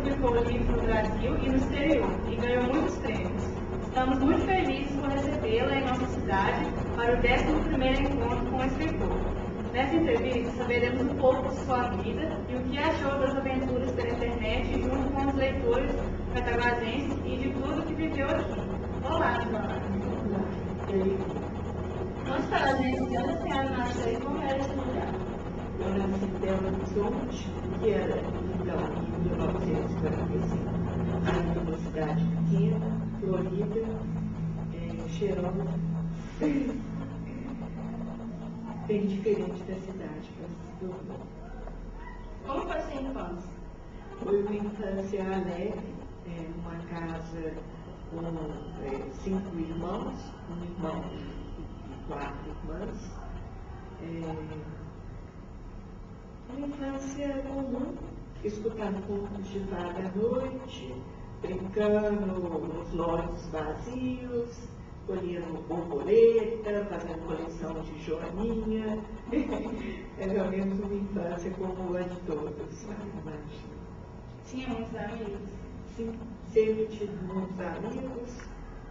publicou o livro no Brasil e no exterior e ganhou muitos prêmios. Estamos muito felizes por recebê-la em nossa cidade para o 11º encontro com o escritor. Nessa entrevista, saberemos um pouco de sua vida e o que achou das aventuras pela internet junto com os leitores cataguasenses e de tudo que viveu aqui. Olá, Joana. Conte para a gente de onde a senhora nasceu e como era esse lugar. Eu nasci em Belo Horizonte, que era, então, em 1945, ainda uma cidade pequena, florida, cheirosa, bem diferente da cidade que se tornou. Como foi sua infância? Foi uma infância alegre, uma casa com 5 irmãos, um irmão e 4 irmãs. Uma infância comum, escutando contos de fada à noite, brincando nos lotes vazios, colhendo borboleta, fazendo coleção de joaninha. É realmente uma infância como a de todos, imagino. Tinha muitos amigos? Sim, sempre tive muitos amigos.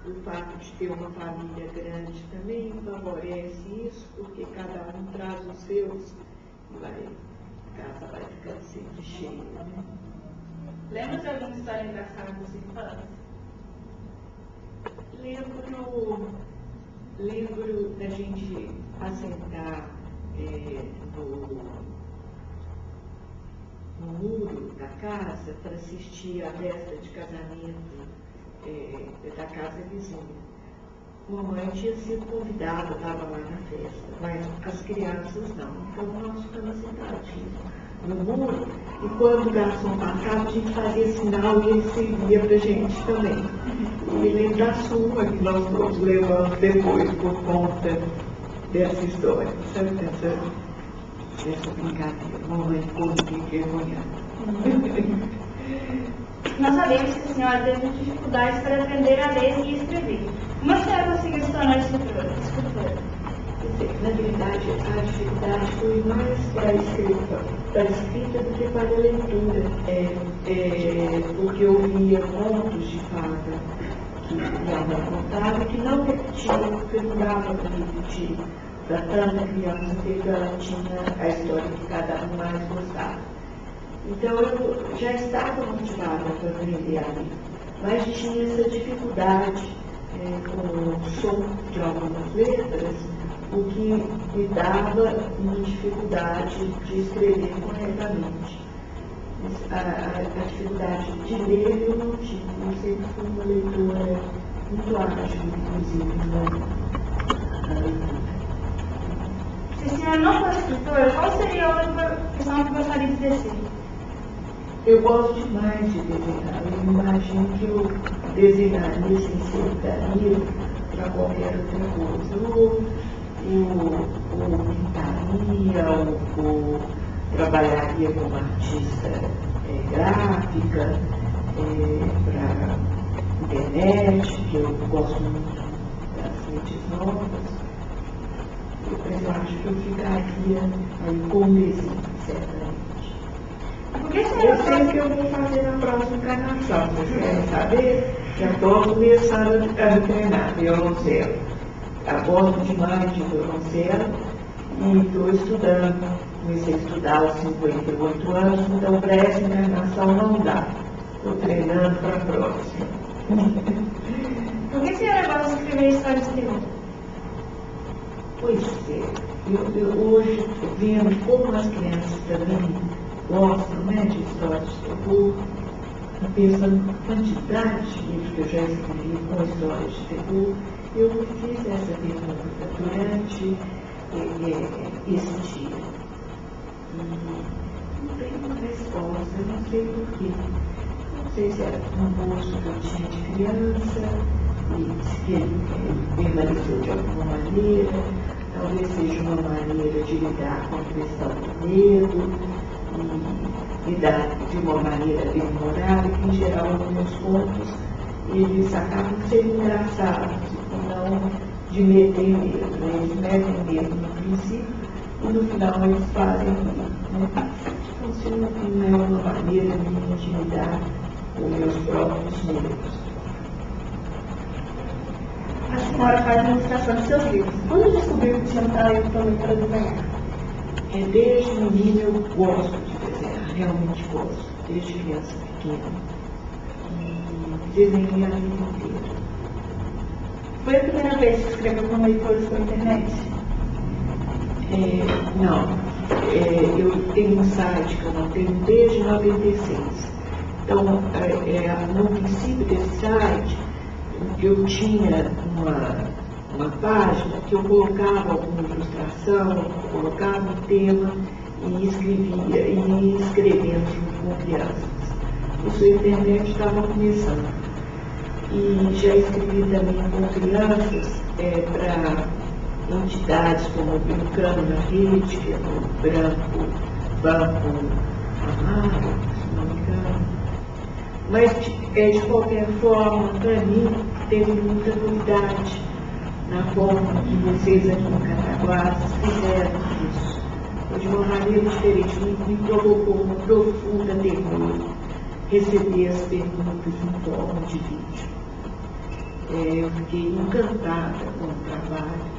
O fato de ter uma família grande também favorece isso, porque cada um traz os seus e a casa vai ficando sempre cheia, né? Lembra de alguma história engraçada da sua infância? Lembro da gente assentar no muro da casa para assistir à festa de casamento da casa vizinha. Mamãe tinha sido convidada, estava lá na festa, mas as crianças não. Então nós ficamos sentadinhos no muro e quando o garçom passava, a gente fazia sinal e ele servia para a gente também. E me lembro da sua que nós todos levamos depois por conta dessa história. Sabe, dessa brincadeira. Mamãe ficou muito envergonhada. Nós sabemos que a senhora teve dificuldades para aprender a ler e escrever. Como a senhora conseguiu se tornar escritora? Na verdade, a dificuldade foi mais para a escrita do que para a leitura. Porque eu via contos de fada que minha mãe contava que não repetiam, porque não dava para repetir para tanta criança, porque ela tinha a história que cada um mais gostava. Então eu já estava motivada para aprender a ler, mas tinha essa dificuldade com o som de algumas letras, o que me dava uma dificuldade de escrever corretamente. A dificuldade de ler eu não tive, eu sempre fui uma leitora muito ágil, inclusive, na leitura. Se a senhora não fosse escritora, qual seria a outra profissão que gostaria de exercer? Eu gosto demais de desenhar. Eu imagino que eu desenharia sem ser daria para qualquer outra coisa. Ou pintaria, ou trabalharia como artista gráfica, para internet, que eu gosto muito das redes novas. Mas eu acho que eu ficaria aí com o desenho, certamente. Eu sei que eu vou fazer na próxima encarnação. Vocês querem saber? Já estou começando a me treinar violoncelo. Eu gosto demais de violoncelo e estou estudando. Comecei a estudar aos 58 anos, então para essa encarnação não dá. Estou treinando para a próxima. Por que a senhora gosta de escrever histórias de terror? Pois é, eu hoje vendo como as crianças também gostam, né, de histórias de terror, pensando na quantidade de livros que eu já escrevi com histórias de terror, eu me fiz essa pergunta durante esse dia. E não tenho uma resposta, não sei porquê. Não sei se era um gosto que eu tinha de criança, e se ele permaneceu de alguma maneira, talvez seja uma maneira de lidar com a questão do medo, e lidar de uma maneira bem humorada, que em geral nos meus contos eles acabam sendo engraçados, e não de meter medo, né? Eles metem medo no princípio e no final eles fazem rir, né? isso não é uma maneira minha de lidar com meus próprios medos. A senhora faz a ilustração de seus livros. Quando descobriu que tinha um talento também para desenhar? Desde menina eu gosto de desenhar, realmente gosto, desde criança pequena. E desenhei a vida inteira. Foi a primeira vez que escreveu com leitores pela internet? Não. Eu tenho um site que eu mantenho desde 96. Então, no princípio desse site, eu tinha uma página que eu colocava alguma ilustração, colocava um tema e escrevia, e ia escrevendo junto com crianças. Isso a internet estava começando. E já escrevi também com crianças para entidades como o Brincando na Rede, que é o Banco Amaro, se não me engano. Mas, de qualquer forma, para mim, teve muita novidade na forma que vocês aqui em Cataguases fizeram isso. De uma maneira diferente, me provocou uma profunda ternura receber as perguntas em forma de vídeo. Eu fiquei encantada com o trabalho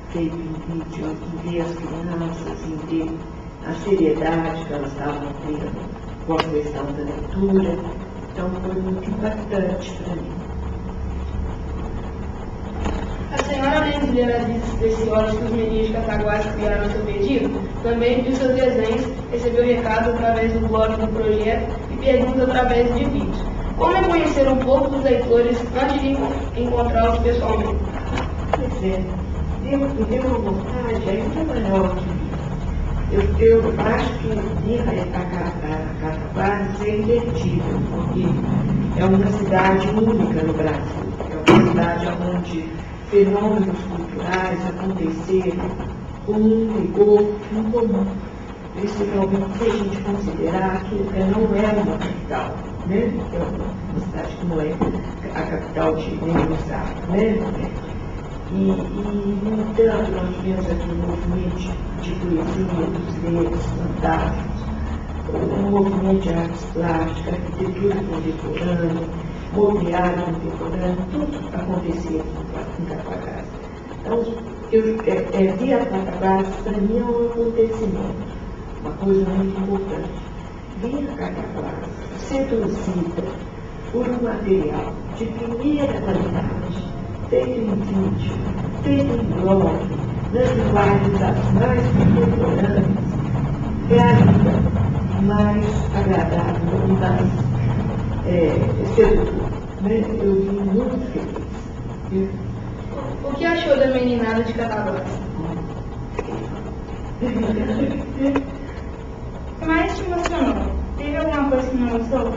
feito em vídeo, em ver as crianças, em ver a seriedade que elas estavam tendo com a questão da leitura. Então foi muito impactante para mim. A senhora, além de ler as listas preciosas que os meninos de Cataguases criaram a seu pedido, também viu seus desenhos, recebeu recado através do blog do projeto e perguntas através de vídeos. Como é conhecer um pouco dos leitores antes de encontrá-los pessoalmente? Pois é, me deu uma vontade ainda maior que eu acho que ir a Cataguases é imperdível, porque é uma cidade única no Brasil, é uma cidade onde fenômenos culturais aconteceram com um rigor incomum, principalmente se a gente considerar que não é uma capital, né? É uma cidade que não é a capital de nenhum estado, né? No entanto, nós tivemos aqui um movimento de poesia dos negros fantásticos, um movimento de artes plásticas, arquitetura contemporânea, mobiliário contemporâneo, tudo acontecia aqui em Cataguases. Então, vir a Cataguases, para mim, é um acontecimento, uma coisa muito importante. Vir a Cataguases, seduzida por um material de primeira qualidade, feito em vídeo, feito em blog, nas linguagens das mais contemporâneas, é ainda mais agradável e mais sedutor. Né? Eu vim muito feliz. O que achou da meninada de Cataguases? Mas te emocionou? Teve alguma coisa que não gostou?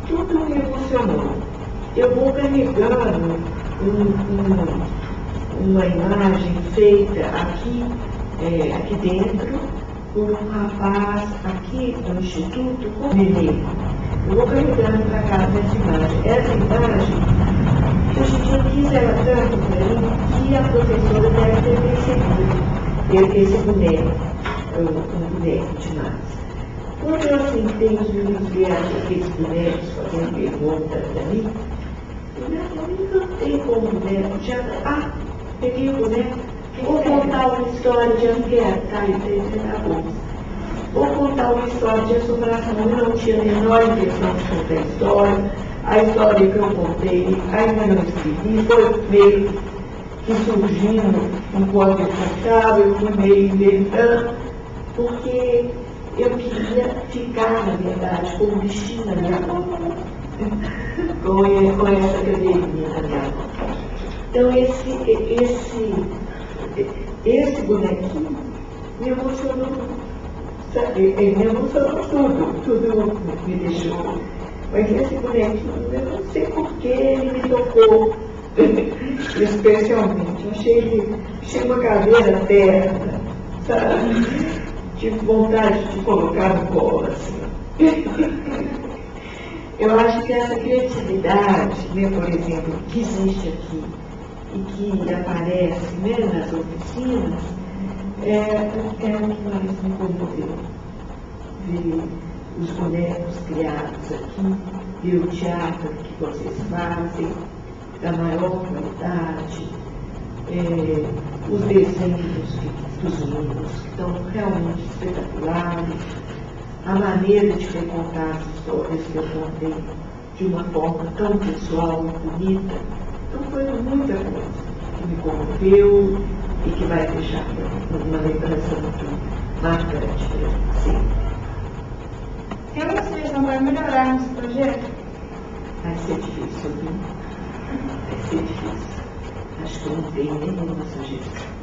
Tudo me emocionou. Eu vou carregando uma imagem feita aqui dentro por um rapaz aqui no Instituto com Nenê. Eu vou carregando para cá essa imagem. Essa imagem, hoje em dia quis era tanto para mim que a professora deve ter percebido esse boneco, um boneco de massa. Quando eu sentei os meninos vieram aqueles bonecos fazendo perguntas para mim, eu me encantei com o boneco. Peguei o boneco, vou contar uma história de Anguera, e bolsa. Vou contar uma história de assombração. Eu não tinha a menor intenção de contar a história. A história que eu contei ainda não escrevi, foi meio que surgindo enquanto eu contava, eu fui meio inventando, porque eu queria ficar, na verdade, com o bichinho na minha mão, com essa cadeirinha na minha mão. Então, esse bonequinho me emocionou, sabe? Ele me emocionou tudo me deixou. Mas esse bonequinho, eu não sei por que ele me tocou, especialmente. Achei uma caveira terna, sabe? Tive vontade de colocar no colo, assim. Eu acho que essa criatividade, né, por exemplo, que existe aqui e que aparece, né, nas oficinas, é o que mais me comoveu. ver os bonecos criados aqui, ver o teatro que vocês fazem, da maior qualidade, os desenhos dos meninos que estão realmente espetaculares, a maneira de recontar as histórias que eu contei de uma forma tão pessoal e bonita. Então foi muita coisa que me comoveu e que vai deixar uma lembrança muito marcante para sempre. Tem alguma sugestão para melhorar nosso projeto? Vai ser difícil, viu? Vai ser difícil. Acho que não tem nenhuma sugestão.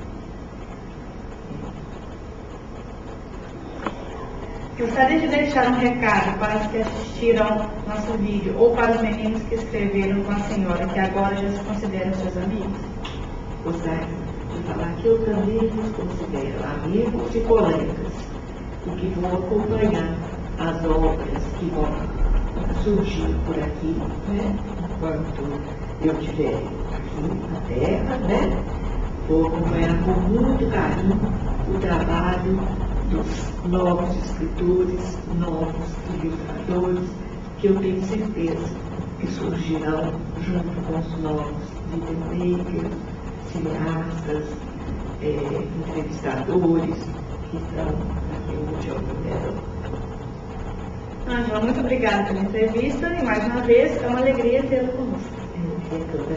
Gostaria de deixar um recado para os que assistiram nosso vídeo ou para os meninos que escreveram com a senhora, que agora já se consideram seus amigos? Gostaria de falar que eu também os considero amigos e colegas, e que vou acompanhar as obras que vão surgir por aqui, né? Enquanto eu estiver aqui na Terra, né? Vou acompanhar com muito carinho o trabalho dos novos escritores, novos ilustradores, que eu tenho certeza que surgirão junto com os novos videomakers, cineastas, entrevistadores que estão aqui hoje ao meu redor. Ângela, muito obrigada pela entrevista e mais uma vez é uma alegria tê-la conosco. É toda.